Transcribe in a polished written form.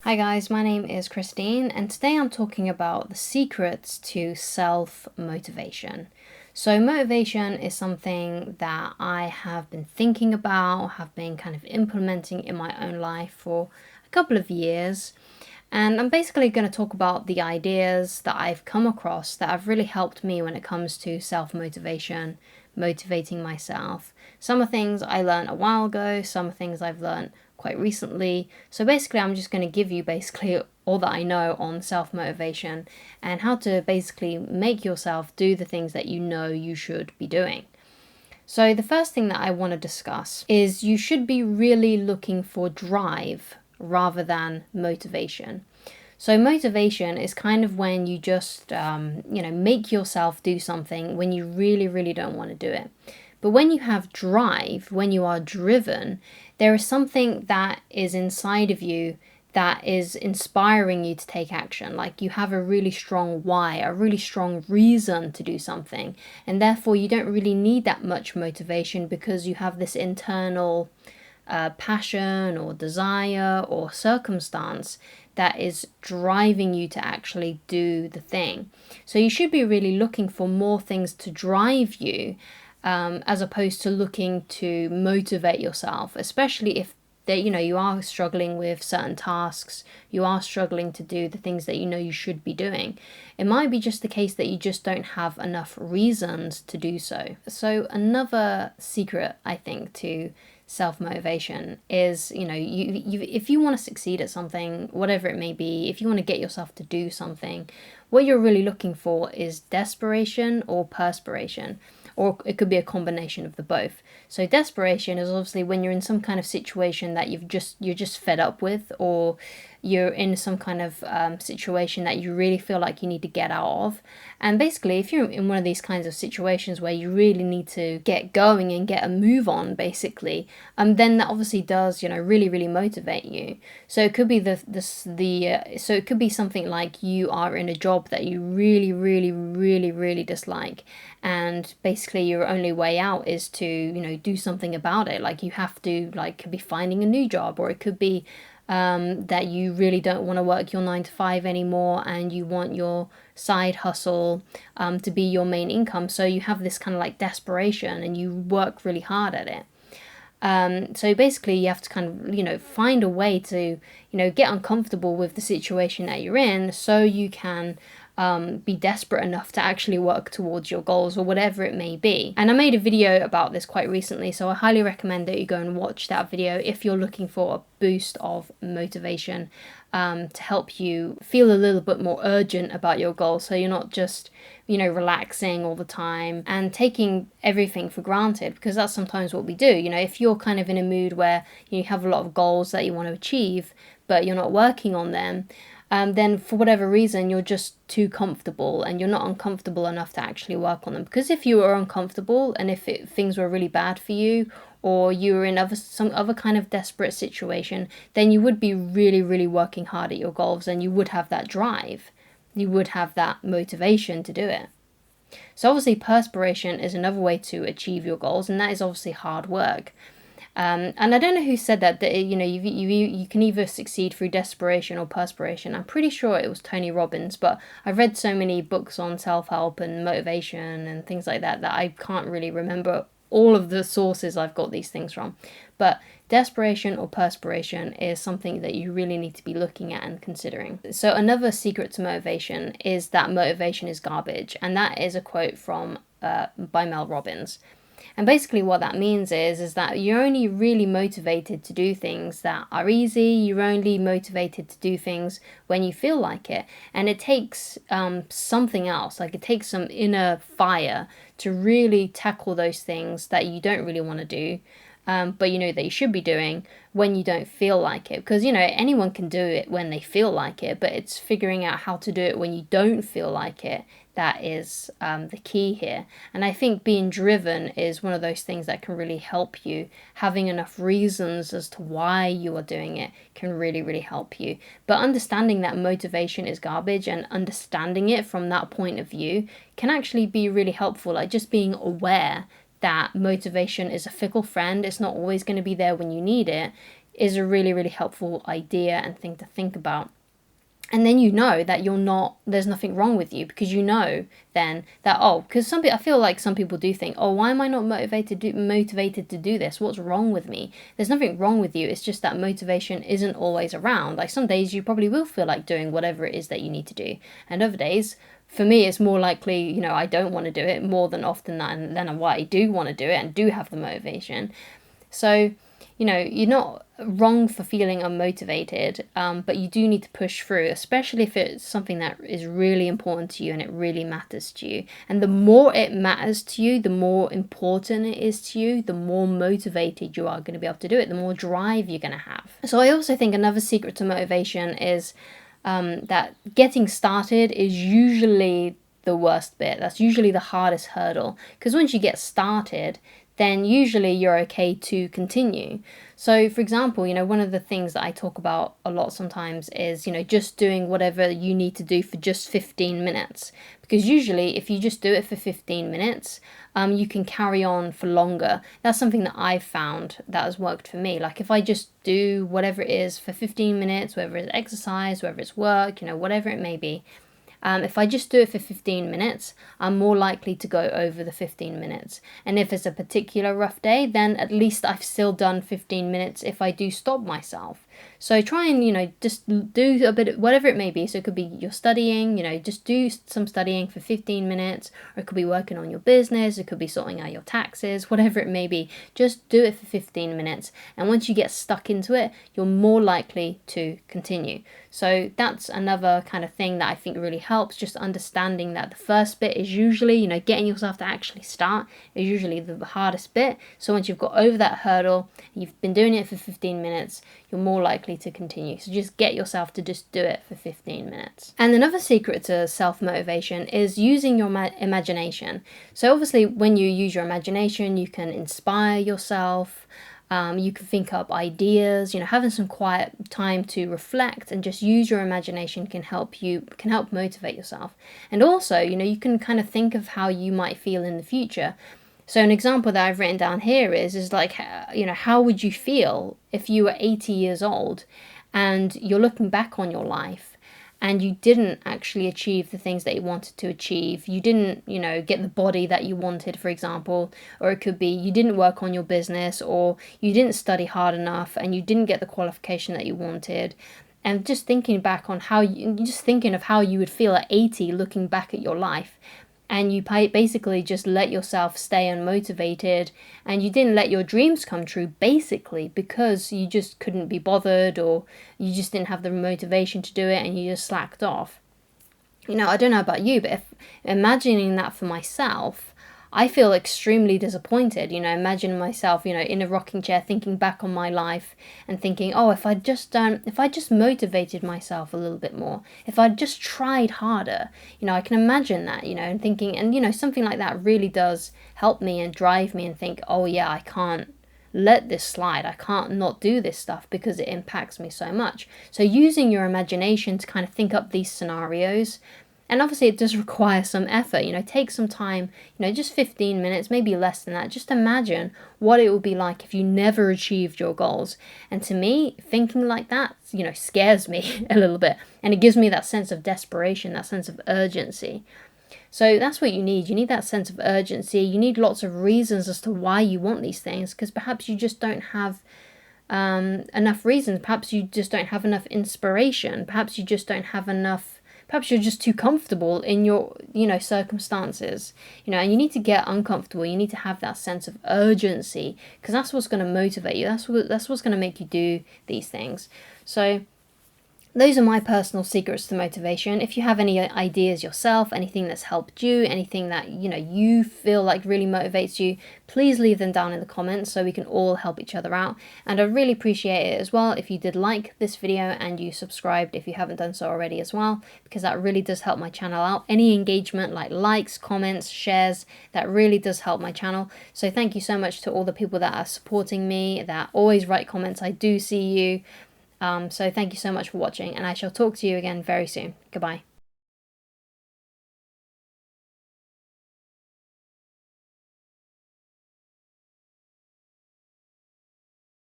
Hi guys, my name is Christine and today I'm talking about the secrets to self-motivation. So motivation is something that I have been thinking about, have been kind of implementing in my own life for a couple of years. And I'm basically going to talk about the ideas that I've come across that have really helped me when it comes to self-motivation, motivating myself. Some are things I learned a while ago, some are things I've learned quite recently. So basically I'm just going to give you basically all that I know on self-motivation and how to basically make yourself do the things that you know you should be doing. So the first thing that I want to discuss is you should be really looking for drive rather than motivation. So motivation is kind of when you just, make yourself do something when you really, really don't want to do it. But when you have drive, when you are driven, there is something that is inside of you that is inspiring you to take action. Like you have a really strong why, a really strong reason to do something. And therefore you don't really need that much motivation because you have this internal passion or desire or circumstance that is driving you to actually do the thing. So you should be really looking for more things to drive you as opposed to looking to motivate yourself, especially if you are struggling with certain tasks, you are struggling to do the things that you know you should be doing. It might be just the case that you just don't have enough reasons to do so. So another secret, I think, to self-motivation is, if you want to succeed at something, whatever it may be, if you want to get yourself to do something, what you're really looking for is desperation or perspiration. Or it could be a combination of the both. So desperation is obviously when you're in some kind of situation that you're just fed up with, or you're in some kind of situation that you really feel like you need to get out of. And basically, if you're in one of these kinds of situations where you really need to get going and get a move on, basically, then that obviously does, really, really motivate you. So it could be so it could be something like you are in a job that you really, really, really, really dislike, and basically your only way out is to, do something about it. Like you have to, could be finding a new job, or it could be that you really don't want to work your 9 to 5 anymore and you want your side hustle to be your main income. So you have this kind of like desperation and you work really hard at it. So basically you have to kind of, find a way to, get uncomfortable with the situation that you're in so you can be desperate enough to actually work towards your goals or whatever it may be. And I made a video about this quite recently, so I highly recommend that you go and watch that video if you're looking for a boost of motivation to help you feel a little bit more urgent about your goals, so you're not just relaxing all the time and taking everything for granted, because that's sometimes what we do. If you're kind of in a mood where you have a lot of goals that you want to achieve but you're not working on them, then for whatever reason you're just too comfortable and you're not uncomfortable enough to actually work on them. Because if you were uncomfortable and if things were really bad for you, or you were in some other kind of desperate situation, then you would be really, really working hard at your goals and you would have that drive. You would have that motivation to do it. So obviously perspiration is another way to achieve your goals, and that is obviously hard work. And I don't know who said that you can either succeed through desperation or perspiration. I'm pretty sure it was Tony Robbins, but I've read so many books on self-help and motivation and things like that that I can't really remember all of the sources I've got these things from. But desperation or perspiration is something that you really need to be looking at and considering. So another secret to motivation is that motivation is garbage, and that is a quote from by Mel Robbins. And basically what that means is that you're only really motivated to do things that are easy. You're only motivated to do things when you feel like it. And it takes something else, like it takes some inner fire to really tackle those things that you don't really want to do, but that you should be doing when you don't feel like it. Because, anyone can do it when they feel like it, but it's figuring out how to do it when you don't feel like it that is the key here. And I think being driven is one of those things that can really help you. Having enough reasons as to why you are doing it can really, really help you. But understanding that motivation is garbage and understanding it from that point of view can actually be really helpful. Like just being aware that motivation is a fickle friend. It's not always going to be there when you need it. is a really, really helpful idea and thing to think about. And then you know that there's nothing wrong with you, because you know then that, because I feel like some people do think, why am I not motivated to do this? What's wrong with me? There's nothing wrong with you. It's just that motivation isn't always around. Like some days you probably will feel like doing whatever it is that you need to do. And other days, for me, it's more likely, I don't want to do it more than often than why I do want to do it and do have the motivation. So, you're not wrong for feeling unmotivated, but you do need to push through, especially if it's something that is really important to you and it really matters to you. And the more it matters to you, the more important it is to you, the more motivated you are going to be able to do it, the more drive you're going to have. So I also think another secret to motivation is that getting started is usually the worst bit. That's usually the hardest hurdle, because once you get started, then usually you're okay to continue. So, for example, one of the things that I talk about a lot sometimes is, just doing whatever you need to do for just 15 minutes. Because usually if you just do it for 15 minutes, you can carry on for longer. That's something that I've found that has worked for me. Like if I just do whatever it is for 15 minutes, whether it's exercise, whether it's work, whatever it may be, if I just do it for 15 minutes, I'm more likely to go over the 15 minutes. And if it's a particular rough day, then at least I've still done 15 minutes if I do stop myself. So try and, just do a bit of whatever it may be. So it could be you're studying, just do some studying for 15 minutes, or it could be working on your business, it could be sorting out your taxes, whatever it may be. Just do it for 15 minutes. And once you get stuck into it, you're more likely to continue. So that's another kind of thing that I think really helps, just understanding that the first bit is usually, getting yourself to actually start is usually the hardest bit. So once you've got over that hurdle, you've been doing it for 15 minutes, you're more likely to continue. So just get yourself to just do it for 15 minutes. And another secret to self-motivation is using your imagination. So obviously when you use your imagination, you can inspire yourself. You can think up ideas, having some quiet time to reflect and just use your imagination can help motivate yourself. And also, you can kind of think of how you might feel in the future. So an example that I've written down here is like, how would you feel if you were 80 years old and you're looking back on your life and you didn't actually achieve the things that you wanted to achieve? You didn't, get the body that you wanted, for example, or it could be you didn't work on your business, or you didn't study hard enough and you didn't get the qualification that you wanted. And just thinking of how you would feel at 80 looking back at your life. And you basically just let yourself stay unmotivated, and you didn't let your dreams come true, basically, because you just couldn't be bothered, or you just didn't have the motivation to do it, and you just slacked off. I don't know about you, but imagining that for myself, I feel extremely disappointed. Imagine myself, in a rocking chair, thinking back on my life and thinking, if I just motivated myself a little bit more, if I just tried harder, I can imagine that, and thinking, and something like that really does help me and drive me and think, I can't let this slide. I can't not do this stuff because it impacts me so much. So using your imagination to kind of think up these scenarios. And obviously it does require some effort, take some time, just 15 minutes, maybe less than that. Just imagine what it would be like if you never achieved your goals. And to me, thinking like that, scares me a little bit. And it gives me that sense of desperation, that sense of urgency. So that's what you need. You need that sense of urgency. You need lots of reasons as to why you want these things, because perhaps you just don't have enough reasons. Perhaps you just don't have enough inspiration. Perhaps you just don't have enough. Perhaps you're just too comfortable in your, circumstances, and you need to get uncomfortable. You need to have that sense of urgency, because that's what's going to motivate you. That's what's going to make you do these things. So those are my personal secrets to motivation. If you have any ideas yourself, anything that's helped you, anything that, you feel like really motivates you, please leave them down in the comments so we can all help each other out. And I'd really appreciate it as well if you did like this video and you subscribed if you haven't done so already as well, because that really does help my channel out. Any engagement like likes, comments, shares, that really does help my channel. So thank you so much to all the people that are supporting me, that always write comments. I do see you. So thank you so much for watching, and I shall talk to you again very soon. Goodbye.